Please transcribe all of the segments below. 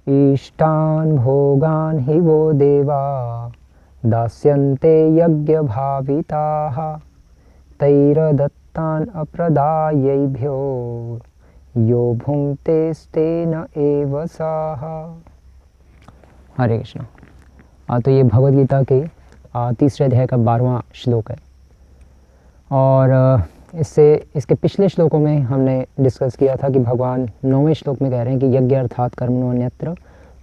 इष्टान् भोगान् हि वो देवा दास्यन्ते यज्ञभाविताः तैरदत्तान् अप्रदायैभ्यो यो भुङ्क्तेस्तेन एव सः। हरे कृष्ण। तो ये भगवद गीता के तीसरे अध्याय का 12वां श्लोक है। और इसके पिछले श्लोकों में हमने डिस्कस किया था कि भगवान 9वें श्लोक में कह रहे हैं कि यज्ञ अर्थात कर्मणो अन्यत्र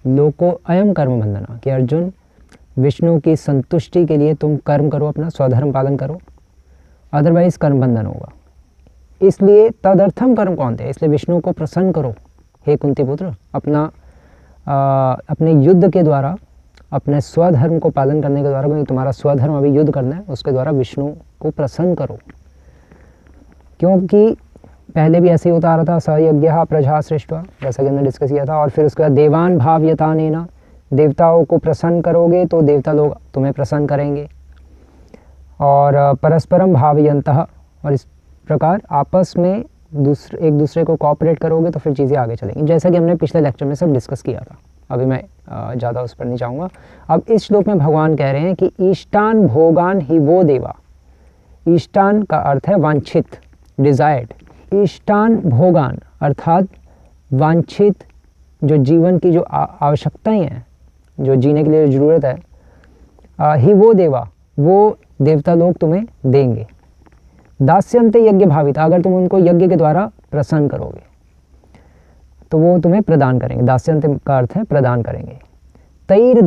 लोको अयम कर्म बंधना, कि अर्जुन विष्णु की संतुष्टि के लिए तुम कर्म करो, अपना स्वधर्म पालन करो, अदरवाइज कर्म बंधन होगा। इसलिए तदर्थम कर्म कौन थे, इसलिए विष्णु को प्रसन्न करो हे कुंती पुत्र, अपने युद्ध के द्वारा, अपने स्वधर्म को पालन करने के द्वारा, क्योंकि तुम्हारा स्वधर्म अभी युद्ध करना है, उसके द्वारा विष्णु को प्रसन्न करो। क्योंकि पहले भी ऐसे ही होता आ रहा था, सयज्ञः प्रजा सृष्ट्वा, जैसा कि हमने डिस्कस किया था। और फिर उसके बाद देवान भाव्यतानेन, देवताओं को प्रसन्न करोगे तो देवता लोग तुम्हें प्रसन्न करेंगे। और परस्परम भावयन्तः, और इस प्रकार आपस में एक दूसरे को कोऑपरेट करोगे तो फिर चीज़ें आगे चलेंगी, जैसा कि हमने पिछले लेक्चर में सब डिस्कस किया था। अभी मैं ज़्यादा उस पर नहीं जाऊँगा। अब इस श्लोक में भगवान कह रहे हैं कि ईष्टान भोगान ही वो देवा। ईष्टान का अर्थ है वांछित, डिज़ायर्ड। ईष्टान भोगान अर्थात वांछित, जो जीवन की जो आवश्यकताएं हैं, जो जीने के लिए ज़रूरत है, ही वो देवा, वो देवता लोग तुम्हें देंगे। दास्यन्ते यज्ञ भावित, अगर तुम उनको यज्ञ के द्वारा प्रसन्न करोगे तो वो तुम्हें प्रदान करेंगे। दास्यन्ते का अर्थ है प्रदान करेंगे। तैर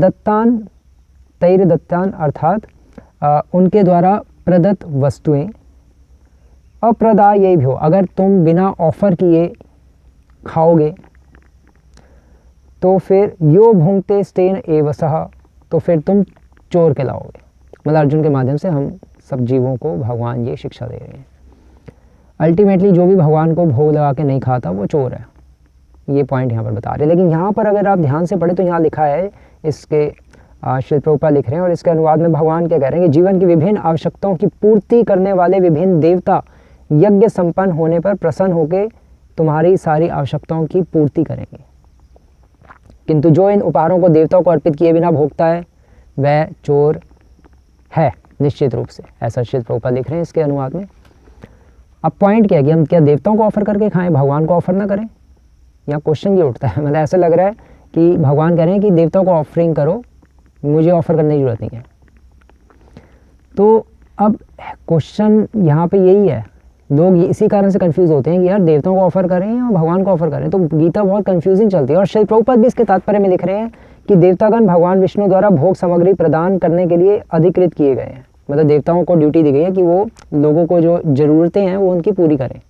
दत्तान अर्थात उनके द्वारा प्रदत्त वस्तुएं, अप्रदाय भी हो, अगर तुम बिना ऑफर किए खाओगे तो फिर यो भुंक्ते स्तेन एव सः, तो फिर तुम चोर कहलाओगे। मतलब अर्जुन के माध्यम से हम सब जीवों को भगवान ये शिक्षा दे रहे हैं। अल्टीमेटली जो भी भगवान को भोग लगा के नहीं खाता वो चोर है, ये पॉइंट यहाँ पर बता रहे हैं। लेकिन यहाँ पर अगर आप ध्यान से पढ़े तो यहाँ लिखा है, इसके श्री प्रभुपाद लिख रहे हैं और इसके अनुवाद में भगवान क्या कह रहे हैं कि जीवन की विभिन्न आवश्यकताओं की पूर्ति करने वाले विभिन्न देवता यज्ञ संपन्न होने पर प्रसन्न होकर तुम्हारी सारी आवश्यकताओं की पूर्ति करेंगे, किंतु जो इन उपहारों को देवताओं को अर्पित किए बिना भोगता है वह चोर है निश्चित रूप से। ऐसा श्री प्रभुपाद लिख रहे हैं इसके अनुवाद में। अब पॉइंट क्या है कि हम क्या देवताओं को ऑफर करके खाएं, भगवान को ऑफर ना करें? यहाँ क्वेश्चन ये उठता है। मतलब ऐसा लग रहा है कि भगवान कह रहे हैं कि देवताओं को ऑफरिंग करो, मुझे ऑफर करने की जरूरत नहीं है। तो अब क्वेश्चन यहाँ पे यही है, लोग इसी कारण से कंफ्यूज होते हैं कि यार देवताओं को ऑफर करें या भगवान को ऑफर करें। तो गीता बहुत कंफ्यूजिंग चलती है। और श्री प्रभुपाद भी इसके तात्पर्य में लिख रहे हैं कि देवतागण भगवान विष्णु द्वारा भोग सामग्री प्रदान करने के लिए अधिकृत किए गए हैं। मतलब देवताओं को ड्यूटी दी गई है कि वो लोगों को जो ज़रूरतें हैं वो उनकी पूरी करें।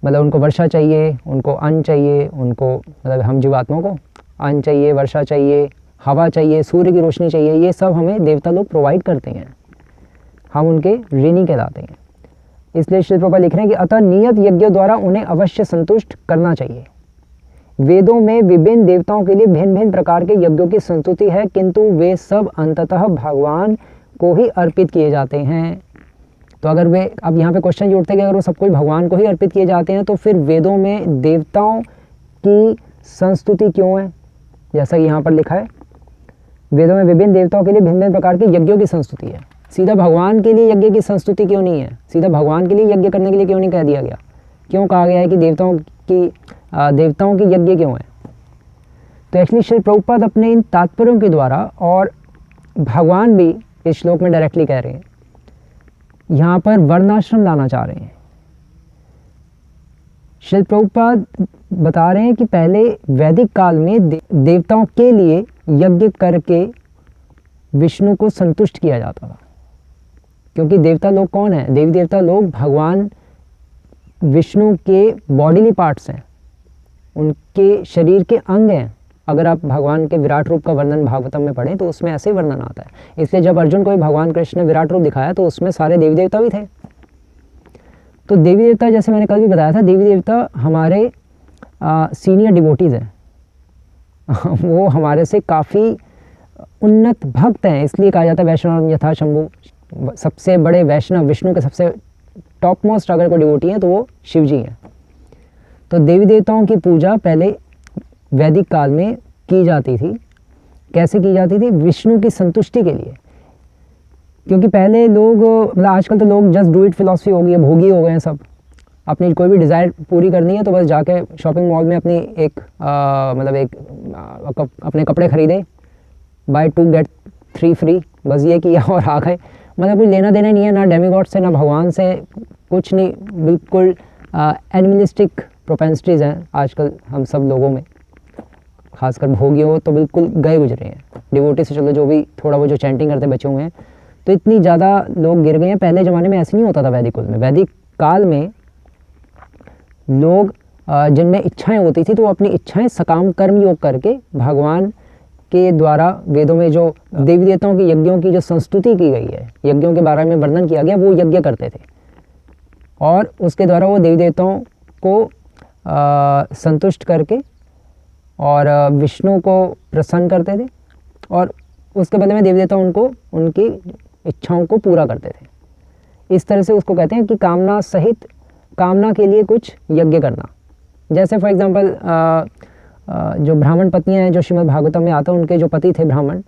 मतलब उनको वर्षा चाहिए, उनको अन्न चाहिए, उनको मतलब हम जीवात्माओं को अन्न चाहिए, वर्षा चाहिए, हवा चाहिए, सूर्य की रोशनी चाहिए, ये सब हमें देवता लोग प्रोवाइड करते हैं, हम उनके ऋणी कहलाते हैं। इसलिए श्री प्रभुपाद लिख रहे हैं कि अतः नियत यज्ञ द्वारा उन्हें अवश्य संतुष्ट करना चाहिए। वेदों में विभिन्न देवताओं के लिए भिन्न भिन्न प्रकार के यज्ञों की संस्तुति है, किंतु वे सब अंततः भगवान को ही अर्पित किए जाते हैं। तो अगर वे, अब यहाँ पे क्वेश्चन ये उठते हैं कि अगर वो सब कुछ भगवान को ही अर्पित किए जाते हैं तो फिर वेदों में देवताओं की संस्तुति क्यों है? जैसा कि यहाँ पर लिखा है, वेदों में विभिन्न देवताओं के लिए भिन्न भिन्न प्रकार के यज्ञों की संस्तुति है। सीधा भगवान के लिए यज्ञ की संस्तुति क्यों नहीं है? सीधा भगवान के लिए यज्ञ करने के लिए क्यों नहीं कह दिया गया? क्यों कहा गया है कि देवताओं की यज्ञ क्यों है? तो एक्चुअली श्री प्रभुपाद अपने इन तात्पर्यों के द्वारा, और भगवान भी इस श्लोक में डायरेक्टली कह रहे हैं, यहाँ पर वर्णाश्रम लाना चाह रहे हैं। श्री प्रभुपाद बता रहे हैं कि पहले वैदिक काल में देवताओं के लिए यज्ञ करके विष्णु को संतुष्ट किया जाता था। क्योंकि देवता लोग कौन है? देवी देवता लोग भगवान विष्णु के बॉडीली पार्ट्स हैं, उनके शरीर के अंग हैं। अगर आप भगवान के विराट रूप का वर्णन भागवतम में पढ़ें तो उसमें ऐसे वर्णन आता है। इसलिए जब अर्जुन को भगवान कृष्ण ने विराट रूप दिखाया तो उसमें सारे देवी देवता भी थे। तो देवी देवता, जैसे मैंने कल भी बताया था, देवी देवता हमारे सीनियर डिवोटीज़ हैं। वो हमारे से काफ़ी उन्नत भक्त हैं, इसलिए कहा जाता है वैष्णव यथा शंभु। सबसे बड़े वैष्णव, विष्णु के सबसे टॉप मोस्ट अगर कोई डिवोटी हैं तो वो शिव जी हैं। तो देवी देवताओं की पूजा पहले वैदिक काल में की जाती थी। कैसे की जाती थी? विष्णु की संतुष्टि के लिए। क्योंकि पहले लोग, मतलब आजकल तो लोग जस्ट डू इट फिलॉसफी हो गई है, भोगी हो गए हैं सब। अपनी कोई भी डिज़ायर पूरी करनी है तो बस जाके शॉपिंग मॉल में अपनी अपने कपड़े खरीदे, बाय 2 गेट 3 फ्री, बस ये किया और आ गए। मतलब कुछ लेना देना नहीं है, ना डेमीगॉड से ना भगवान से, कुछ नहीं, बिल्कुल एनिमलिस्टिक प्रोपेंसिटीज़ हैं आजकल हम सब लोगों में, खासकर भोगियों तो बिल्कुल गए गुजरे हैं। डिवोटी से चलो जो भी थोड़ा वो जो चैंटिंग करते बचे हुए हैं, तो इतनी ज़्यादा लोग गिर गए हैं। पहले ज़माने में ऐसे नहीं होता था। वैदिक कुल में, वैदिक काल में लोग जिनमें इच्छाएं होती थी तो वो अपनी इच्छाएं सकाम कर्म योग करके भगवान के द्वारा वेदों में जो देवी देवताओं के यज्ञों की जो संस्तुति की गई है, यज्ञों के बारे में वर्णन किया गया, वो यज्ञ करते थे और उसके द्वारा वो देवी देवताओं को संतुष्ट करके और विष्णु को प्रसन्न करते थे और उसके बदले में देवी देवता उनको उनकी इच्छाओं को पूरा करते थे। इस तरह से उसको कहते हैं कि कामना सहित, कामना के लिए कुछ यज्ञ करना। जैसे फॉर एग्जांपल जो ब्राह्मण पत्नियां हैं, जो श्रीमद् भागवतम में आता है, उनके जो पति थे ब्राह्मण,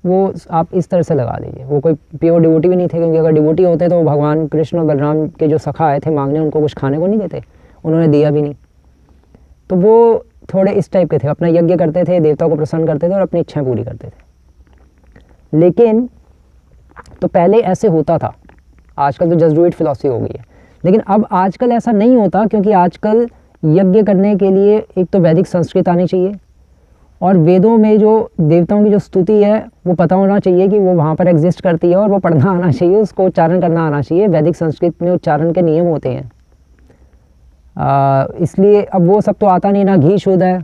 वो आप इस तरह से लगा लीजिए, वो कोई प्योर डिवोटी भी नहीं थे, क्योंकि अगर डिवोटी होते तो भगवान कृष्ण और बलराम के जो सखा आए थे मांगने, उनको कुछ खाने को नहीं देते, उन्होंने दिया भी नहीं। तो वो थोड़े इस टाइप के थे, अपना यज्ञ करते थे, देवताओं को प्रसन्न करते थे और अपनी इच्छाएं पूरी करते थे। लेकिन तो पहले ऐसे होता था, आजकल तो जस्ट डू इट फिलॉसफी हो गई है। लेकिन अब आजकल ऐसा नहीं होता, क्योंकि आजकल यज्ञ करने के लिए एक तो वैदिक संस्कृत आनी चाहिए और वेदों में जो देवताओं की जो स्तुति है वो पता होना चाहिए कि वो वहाँ पर एग्जिस्ट करती है और वो पढ़ना आना चाहिए, उसको उच्चारण करना आना चाहिए। वैदिक संस्कृत में उच्चारण के नियम होते हैं, इसलिए अब वो सब तो आता नहीं। ना घी शुद्ध है,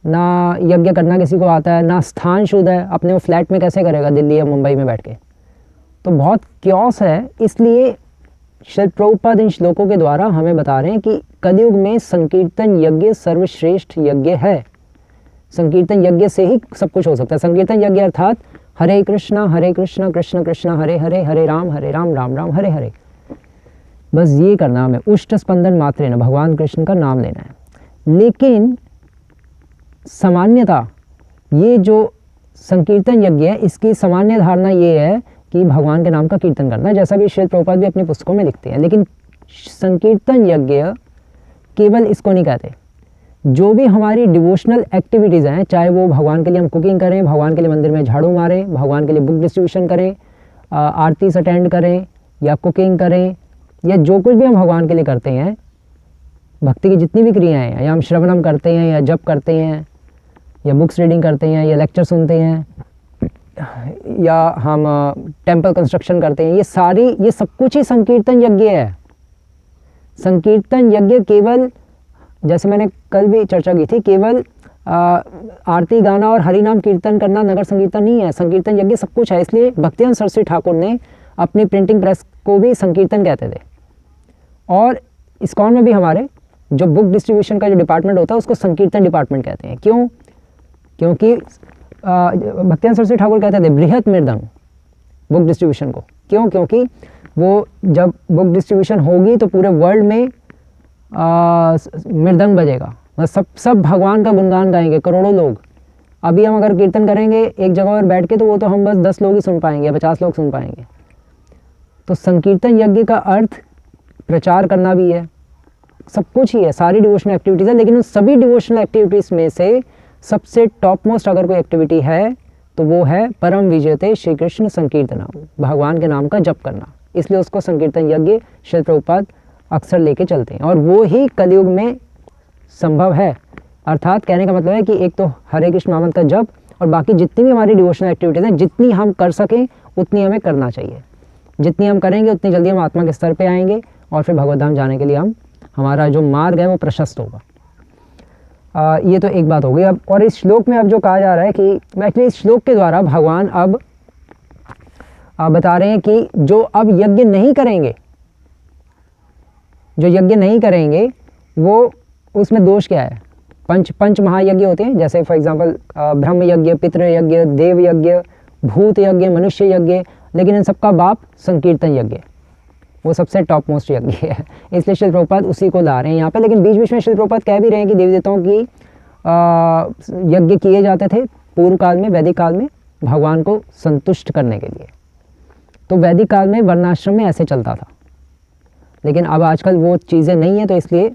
ना यज्ञ करना किसी को आता है, ना स्थान शुद्ध है, अपने वो फ्लैट में कैसे करेगा दिल्ली या मुंबई में बैठ के, तो बहुत क्योस है। इसलिए श्री प्रभुपाद इन श्लोकों के द्वारा हमें बता रहे हैं कि कलयुग में संकीर्तन यज्ञ सर्वश्रेष्ठ यज्ञ है। संकीर्तन यज्ञ से ही सब कुछ हो सकता है। संकीर्तन यज्ञ अर्थात हरे कृष्णा कृष्ण कृष्ण हरे हरे, हरे राम राम राम हरे हरे, बस ये करना हमें, उष्ट स्पंदन मात्रे न, भगवान कृष्ण का नाम लेना है। लेकिन सामान्यता ये जो संकीर्तन यज्ञ है, इसकी सामान्य धारणा ये है कि भगवान के नाम का कीर्तन करना, जैसा कि श्री प्रभुपाद भी अपनी पुस्तकों में लिखते हैं। लेकिन संकीर्तन यज्ञ केवल इसको नहीं कहते। जो भी हमारी डिवोशनल एक्टिविटीज़ हैं, चाहे वो भगवान के लिए हम कुकिंग करें, भगवान के लिए मंदिर में झाड़ू मारें, भगवान के लिए बुक डिस्ट्रीब्यूशन करें, आरती अटेंड करें या कुकिंग करें, या जो कुछ भी हम भगवान के लिए करते हैं, भक्ति की जितनी भी क्रियाएँ हैं, या हम श्रवणम करते हैं या जप करते हैं या बुक्स रीडिंग करते हैं या लेक्चर सुनते हैं या हम टेंपल कंस्ट्रक्शन करते हैं, ये सब कुछ ही संकीर्तन यज्ञ है। संकीर्तन यज्ञ केवल, जैसे मैंने कल भी चर्चा की थी, केवल आरती गाना और हरि नाम कीर्तन करना नगर संकीर्तन नहीं है। संकीर्तन यज्ञ सब कुछ है। इसलिए भक्तिवेदांत सरस्वती ठाकुर ने अपनी प्रिंटिंग प्रेस को भी संकीर्तन कहते थे। और इस्कॉन में भी हमारे जो बुक डिस्ट्रीब्यूशन का जो डिपार्टमेंट होता है उसको संकीर्तन डिपार्टमेंट कहते हैं। क्यों? क्योंकि भक्तिवेदांत सरस्वती ठाकुर कहते थे बृहत मृदंग बुक डिस्ट्रीब्यूशन को। क्यों? क्योंकि वो जब बुक डिस्ट्रीब्यूशन होगी तो पूरे वर्ल्ड में मृदंग बजेगा, मतलब सब भगवान का गुणगान गाएंगे, करोड़ों लोग। अभी हम अगर कीर्तन करेंगे एक जगह पर बैठ के, तो वो तो हम बस 10 लोग ही सुन पाएंगे या 50 लोग सुन पाएंगे। तो संकीर्तन यज्ञ का अर्थ प्रचार करना भी है, सब कुछ ही है, सारी डिवोशनल एक्टिविटीज़ है। लेकिन उन सभी डिवोशनल एक्टिविटीज़ में से सबसे टॉप मोस्ट अगर कोई एक्टिविटी है तो वो है परम विजयते श्री कृष्ण संकीर्तना, भगवान के नाम का जप करना। इसलिए उसको संकीर्तन यज्ञ श्री प्रभुपाद अक्सर लेके चलते हैं, और वो ही कलयुग में संभव है। अर्थात कहने का मतलब है कि एक तो हरे कृष्ण नामक का जप, और बाकी जितनी भी हमारी डिवोशनल एक्टिविटीज़ हैं, जितनी हम कर सकें उतनी हमें करना चाहिए। जितनी हम करेंगे उतनी जल्दी हम आत्मा के स्तर पे आएंगे और फिर भगवत धाम जाने के लिए हमारा जो मार्ग है वो प्रशस्त होगा। ये तो एक बात हो गई। अब और इस श्लोक में अब जो कहा जा रहा है कि एक्चुअली इस श्लोक के द्वारा भगवान अब बता रहे हैं कि जो अब यज्ञ नहीं करेंगे, जो यज्ञ नहीं करेंगे वो उसमें दोष क्या है। पंच महायज्ञ होते हैं, जैसे फॉर एग्जांपल ब्रह्म यज्ञ, पितृ यज्ञ, देव यज्ञ, भूत यज्ञ, मनुष्य यज्ञ, लेकिन इन सबका बाप संकीर्तन यज्ञ, वो सबसे टॉप मोस्ट यज्ञ है। इसलिए श्री प्रभुपाद उसी को ला रहे हैं यहाँ पे। लेकिन बीच बीच में श्री प्रभुपाद कह भी रहे हैं कि देवी देवताओं की यज्ञ किए जाते थे पूर्व काल में, वैदिक काल में, भगवान को संतुष्ट करने के लिए। तो वैदिक काल में वर्णाश्रम में ऐसे चलता था, लेकिन अब आजकल वो चीज़ें नहीं है, तो इसलिए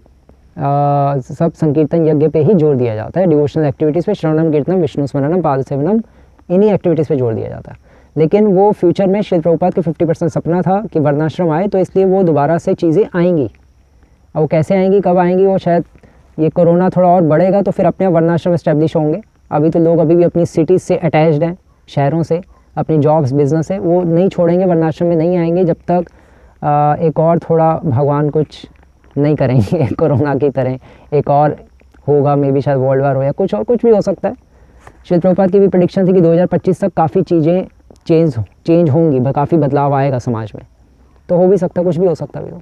सब संकीर्तन यज्ञ पे ही जोर दिया जाता है। डिवोशनल एक्टिविटीज़ पे, श्रवणम कीर्तनम विष्णु स्मरणम पाद सेवनम, इन्हीं एक्टिविटीज़ पे जोर दिया जाता है। लेकिन वो फ्यूचर में श्रील प्रभुपाद के 50% सपना था कि वर्णाश्रम आए, तो इसलिए वो दोबारा से चीज़ें आएंगी। अब वो कैसे आएंगी, कब आएंगी, वो शायद ये कोरोना थोड़ा और बढ़ेगा तो फिर अपने वर्णाश्रम इस्टेब्लिश होंगे। अभी तो लोग अभी भी अपनी सिटीज़ से अटैच्ड हैं, शहरों से, अपनी जॉब्स बिजनेस है, वो नहीं छोड़ेंगे, वर्णाश्रम में नहीं आएंगे जब तक एक और थोड़ा भगवान कुछ नहीं करेंगे कोरोना की तरह एक और होगा, मे बी शायद वर्ल्ड वार हो या कुछ और, कुछ भी हो सकता है। श्रील प्रभुपाद की भी प्रेडिक्शन थी कि 2025 तक काफ़ी चीज़ें चेंज होंगी, काफ़ी बदलाव आएगा समाज में, तो हो भी सकता, कुछ भी हो सकता भी हो।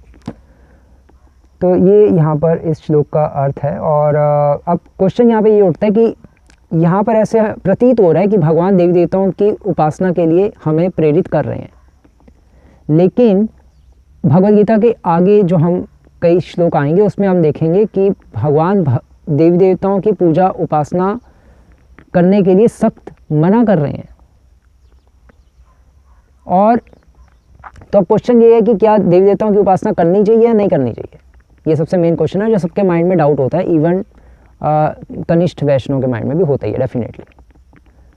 तो ये यहाँ पर इस श्लोक का अर्थ है। और अब क्वेश्चन यहाँ पे ये उठता है कि यहाँ पर ऐसे प्रतीत हो रहा है कि भगवान देवी देवताओं की उपासना के लिए हमें प्रेरित कर रहे हैं, लेकिन भगवद गीता के आगे जो हम कई श्लोक आएंगे उसमें हम देखेंगे कि भगवान देवी देवताओं की पूजा उपासना करने के लिए सख्त मना कर रहे हैं। और तो अब क्वेश्चन ये है कि क्या देवी देवताओं की उपासना करनी चाहिए या नहीं करनी चाहिए, ये सबसे मेन क्वेश्चन है जो सबके माइंड में डाउट होता है। इवन कनिष्ठ वैष्णव के माइंड में भी होता ही है डेफिनेटली,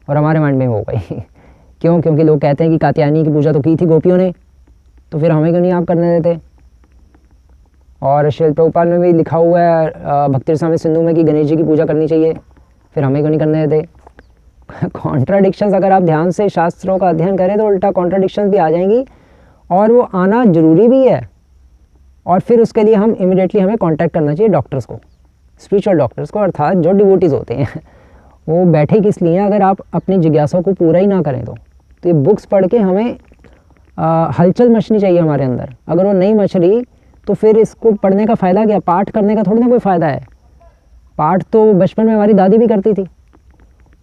और हमारे माइंड में होगा ही क्यों? क्योंकि लोग कहते हैं कि कात्यायनी की पूजा तो की थी गोपियों ने, तो फिर हमें क्यों नहीं आप करने देते। और श्रील प्रभुपाद में भी लिखा हुआ है भक्ति रसामृत सिंधु में कि गणेश जी की पूजा करनी चाहिए, फिर हमें क्यों नहीं करने देते। कॉन्ट्राडिक्शंस अगर आप ध्यान से शास्त्रों का अध्ययन करें तो उल्टा कॉन्ट्राडिक्शंस भी आ जाएंगी, और वो आना जरूरी भी है। और फिर उसके लिए हम इमिडिएटली हमें कांटेक्ट करना चाहिए डॉक्टर्स को, स्पिरिचुअल डॉक्टर्स को, अर्थात जो डिवोटीज होते हैं। वो बैठे किस लिए, अगर आप अपनी जिज्ञासा को पूरा ही ना करें तो ये बुक्स पढ़ के हमें हलचल मचनी चाहिए हमारे अंदर। अगर वो नहीं मच रही तो फिर इसको पढ़ने का फ़ायदा क्या, पाठ करने का थोड़ी ना कोई फ़ायदा है। पाठ तो बचपन में हमारी दादी भी करती थी।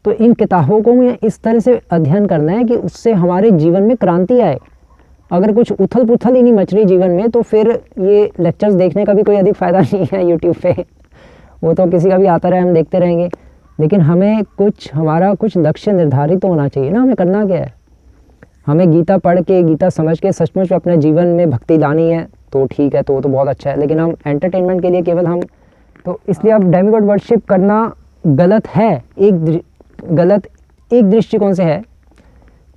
तो इन किताबों को हमें इस तरह से अध्ययन करना है कि उससे हमारे जीवन में क्रांति आए। अगर कुछ उथल पुथल ही नहीं मच रही जीवन में तो फिर ये लेक्चर्स देखने का भी कोई अधिक फ़ायदा नहीं है यूट्यूब पे। वो तो किसी का भी आता रहे, हम देखते रहेंगे। लेकिन हमें हमारा कुछ लक्ष्य निर्धारित तो होना चाहिए ना, हमें करना क्या है। हमें गीता पढ़ के, गीता समझ के सचमुच अपने जीवन में भक्ति लानी है तो ठीक है, तो बहुत अच्छा है। लेकिन हम एंटरटेनमेंट के लिए केवल हम, तो इसलिए अब डेमीगॉड वर्शिप करना गलत है, एक दृष्टिकोण से है।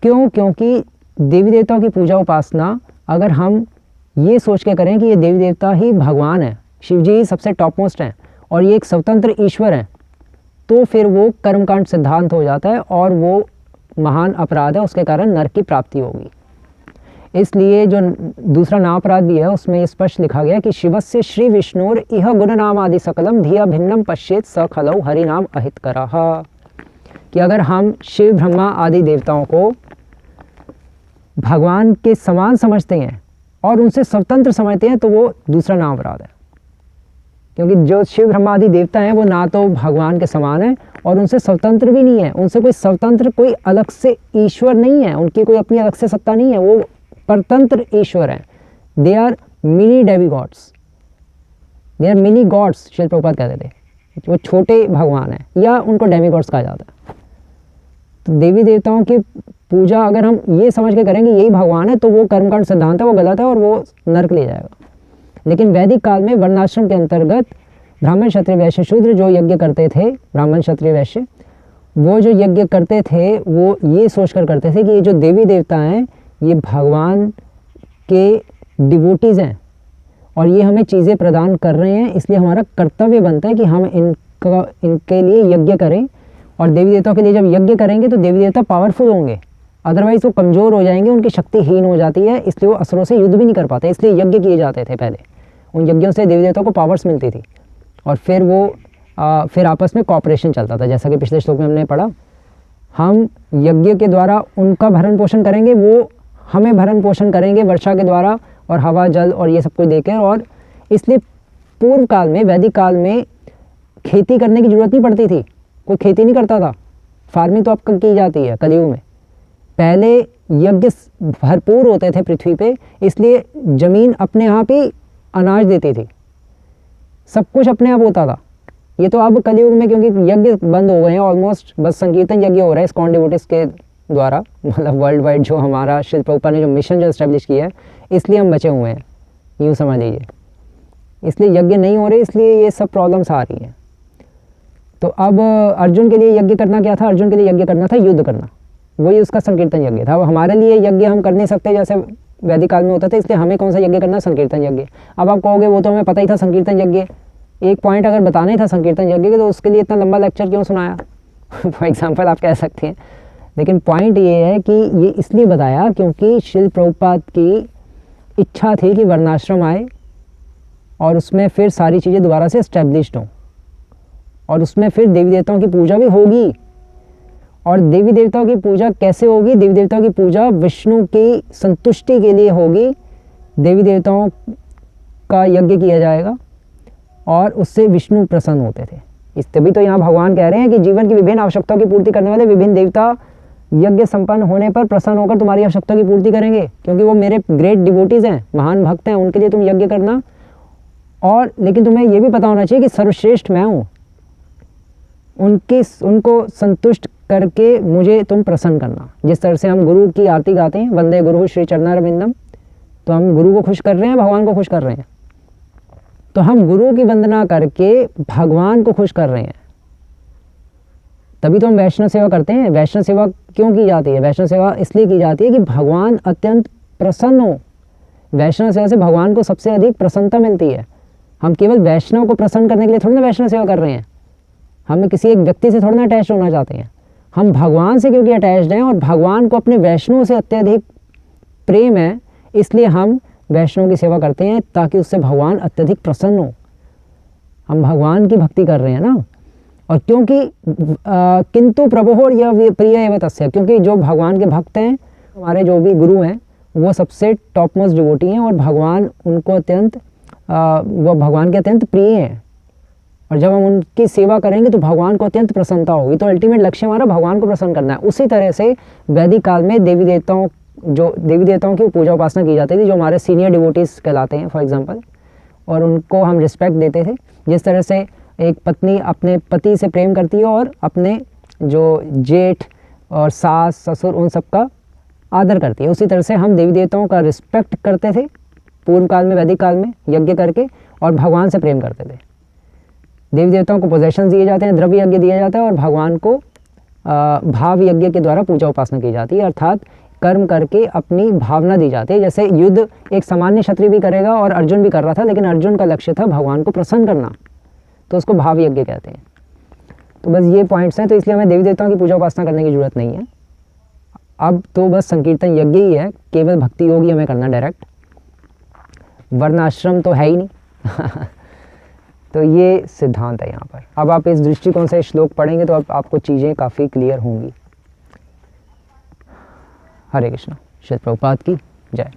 क्यों? क्योंकि देवी देवताओं की पूजा उपासना अगर हम ये सोच के करें कि ये देवी देवता ही भगवान है, शिव जी सबसे टॉप मोस्ट हैं और ये एक स्वतंत्र ईश्वर हैं, तो फिर वो कर्मकांड सिद्धांत हो जाता है और वो महान अपराध है, उसके कारण नरक की प्राप्ति होगी। इसलिए जो दूसरा नापराध भी है उसमें ये स्पष्ट लिखा गया कि शिवस्य श्री विष्णुर इह गुण नाम आदि सकलम धिया भिन्नम पश्येत स खलौ हरि नाम अहितकरः, कि अगर हम शिव ब्रह्मा आदि देवताओं को भगवान के समान समझते हैं और उनसे स्वतंत्र समझते हैं तो वो दूसरा नाम अपराध है। क्योंकि जो शिव ब्रह्मा आदि देवता हैं वो ना तो भगवान के समान है और उनसे स्वतंत्र भी नहीं है। उनसे कोई स्वतंत्र, कोई अलग से ईश्वर नहीं है, उनकी कोई अपनी अलग से सत्ता नहीं है, वो परतंत्र ईश्वर हैं। दे आर मिनी डेवी gods, they are mini gods, Srila Prabhupada कहते थे। वो छोटे भगवान हैं या उनको डेवी गॉड्स कहा जाता है। तो देवी देवताओं की पूजा अगर हम ये समझ के करेंगे यही भगवान है तो वो कर्मकांड सिद्धांत है, वो गलत है और वो नरक ले जाएगा। लेकिन वैदिक काल में वर्णाश्रम के अंतर्गत ब्राह्मण क्षत्रिय वैश्य शूद्र जो यज्ञ करते थे, ब्राह्मण क्षत्रिय वैश्य वो जो यज्ञ करते थे वो ये सोचकर करते थे कि ये जो देवी देवता हैं ये भगवान के डिवोटीज़ हैं और ये हमें चीज़ें प्रदान कर रहे हैं, इसलिए हमारा कर्तव्य बनता है कि हम इनके लिए यज्ञ करें। और देवी देवताओं के लिए जब यज्ञ करेंगे तो देवी देवता पावरफुल होंगे, अदरवाइज़ वो कमज़ोर हो जाएंगे, उनकी शक्ति हीन हो जाती है, इसलिए वो असुरों से युद्ध भी नहीं कर पाते। इसलिए यज्ञ किए जाते थे पहले, उन यज्ञों से देवी देवताओं को पावर्स मिलती थी और फिर वो फिर आपस में कॉपरेशन चलता था। जैसा कि पिछले श्लोक में हमने पढ़ा, हम यज्ञ के द्वारा उनका भरण पोषण करेंगे, वो हमें भरण पोषण करेंगे वर्षा के द्वारा और हवा जल और ये सब कुछ देकर। और इसलिए पूर्व काल में, वैदिक काल में खेती करने की ज़रूरत नहीं पड़ती थी, कोई खेती नहीं करता था। फार्मिंग तो अब की जाती है कलयुग में, पहले यज्ञ भरपूर होते थे पृथ्वी पे, इसलिए ज़मीन अपने आप ही अनाज देती थी, सब कुछ अपने आप होता था। ये तो अब कलयुग में क्योंकि यज्ञ बंद हो गए हैं ऑलमोस्ट, बस संकीर्तन यज्ञ हो रहा है इस्कॉन डिवोटीज के द्वारा, मतलब वर्ल्ड वाइड जो हमारा शिल प्रभुपाद ने जो मिशन जो एस्टेब्लिश किया है, इसलिए हम बचे हुए हैं, यूँ समझ लीजिए। इसलिए यज्ञ नहीं हो रहे, इसलिए ये सब प्रॉब्लम्स आ रही हैं। तो अब अर्जुन के लिए यज्ञ करना क्या था? अर्जुन के लिए यज्ञ करना था युद्ध करना, वही उसका संकीर्तन यज्ञ था। अब हमारे लिए यज्ञ हम कर नहीं सकते जैसे वैदिक काल में होता था, इसलिए हमें कौन सा यज्ञ करना? संकीर्तन यज्ञ। अब आप कहोगे वो तो हमें पता ही था संकीर्तन यज्ञ, एक पॉइंट अगर बताना ही था संकीर्तन यज्ञ के तो उसके लिए इतना लंबा लेक्चर क्यों सुनाया? फॉर एग्जाम्पल आप कह सकते हैं, लेकिन पॉइंट ये है कि ये इसलिए बताया क्योंकि शिल प्रभुपाद की इच्छा थी कि वर्णाश्रम आए और उसमें फिर सारी चीज़ें दोबारा से इस्टेब्लिश्ड हों, और उसमें फिर देवी देवताओं की पूजा भी होगी। और देवी देवताओं की पूजा कैसे होगी? देवी देवताओं की पूजा विष्णु की संतुष्टि के लिए होगी, देवी देवताओं का यज्ञ किया जाएगा और उससे विष्णु प्रसन्न होते थे। इस तभी तो यहाँ भगवान कह रहे हैं कि जीवन की विभिन्न आवश्यकताओं की पूर्ति करने वाले विभिन्न देवता यज्ञ संपन्न होने पर प्रसन्न होकर तुम्हारी आवश्यकता की पूर्ति करेंगे, क्योंकि वो मेरे ग्रेट डिवोटीज़ हैं, महान भक्त हैं, उनके लिए तुम यज्ञ करना। और लेकिन तुम्हें ये भी पता होना चाहिए कि सर्वश्रेष्ठ मैं हूँ, उनको संतुष्ट करके मुझे तुम प्रसन्न करना। जिस तरह से हम गुरु की आरती गाते हैं, वंदे गुरु श्री चरणारविंदम, तो हम गुरु को खुश कर रहे हैं, भगवान को खुश कर रहे हैं। तो हम गुरु की वंदना करके भगवान को खुश कर रहे हैं, तभी तो हम वैष्णव सेवा करते हैं। वैष्णव सेवा क्यों की जाती है? वैष्णव सेवा इसलिए की जाती है कि भगवान अत्यंत प्रसन्न हो। वैष्णव सेवा से भगवान को सबसे अधिक प्रसन्नता मिलती है। हम केवल वैष्णव को प्रसन्न करने के लिए थोड़ी ना वैष्णव सेवा कर रहे हैं, हमें किसी एक व्यक्ति से थोड़ा ना अटैच होना चाहते हैं, हम भगवान से क्योंकि अटैच्ड हैं और भगवान को अपने वैष्णव से अत्यधिक प्रेम है, इसलिए हम वैष्णव की सेवा करते हैं ताकि उससे भगवान अत्यधिक प्रसन्न हो। हम भगवान की भक्ति कर रहे हैं ना। और क्योंकि किंतु प्रभोर यह प्रिय एवं तस्य, क्योंकि जो भगवान के भक्त हैं, हमारे जो भी गुरु हैं, वो सबसे टॉप मोस्ट डिवोटी हैं और भगवान उनको अत्यंत वो भगवान के अत्यंत प्रिय हैं। और जब हम उनकी सेवा करेंगे तो भगवान को अत्यंत प्रसन्नता होगी। तो अल्टीमेट लक्ष्य हमारा भगवान को प्रसन्न करना है। उसी तरह से वैदिक काल में देवी देवताओं की पूजा उपासना की जाती थी, जो हमारे सीनियर डिवोटीज़ कहलाते हैं फॉर एग्जांपल, और उनको हम रिस्पेक्ट देते थे। जिस तरह से एक पत्नी अपने पति से प्रेम करती है और अपने जो जेठ और सास ससुर उन सब का आदर करती है, उसी तरह से हम देवी देवताओं का रिस्पेक्ट करते थे पूर्व काल में, वैदिक काल में यज्ञ करके, और भगवान से प्रेम करते थे। देवी देवताओं को पोजेशन दिए जाते हैं, द्रव्य यज्ञ दिया जाता है, और भगवान को भाव यज्ञ के द्वारा पूजा उपासना की जाती है, अर्थात कर्म करके अपनी भावना दी जाती है। जैसे युद्ध एक सामान्य क्षत्रिय भी करेगा और अर्जुन भी कर रहा था, लेकिन अर्जुन का लक्ष्य था भगवान को प्रसन्न करना, तो उसको भाव यज्ञ कहते हैं। तो बस ये पॉइंट्स हैं, तो इसलिए हमें देवी देवताओं की पूजा उपासना करने की जरूरत नहीं है। अब तो बस संकीर्तन यज्ञ ही है, केवल भक्ति योग ही हमें करना डायरेक्ट, वर्णाश्रम तो है ही नहीं। तो ये सिद्धांत है यहाँ पर। अब आप इस दृष्टिकोण से श्लोक पढ़ेंगे तो अब आपको चीज़ें काफ़ी क्लियर होंगी। हरे कृष्ण। श्री प्रभुपाद की जय।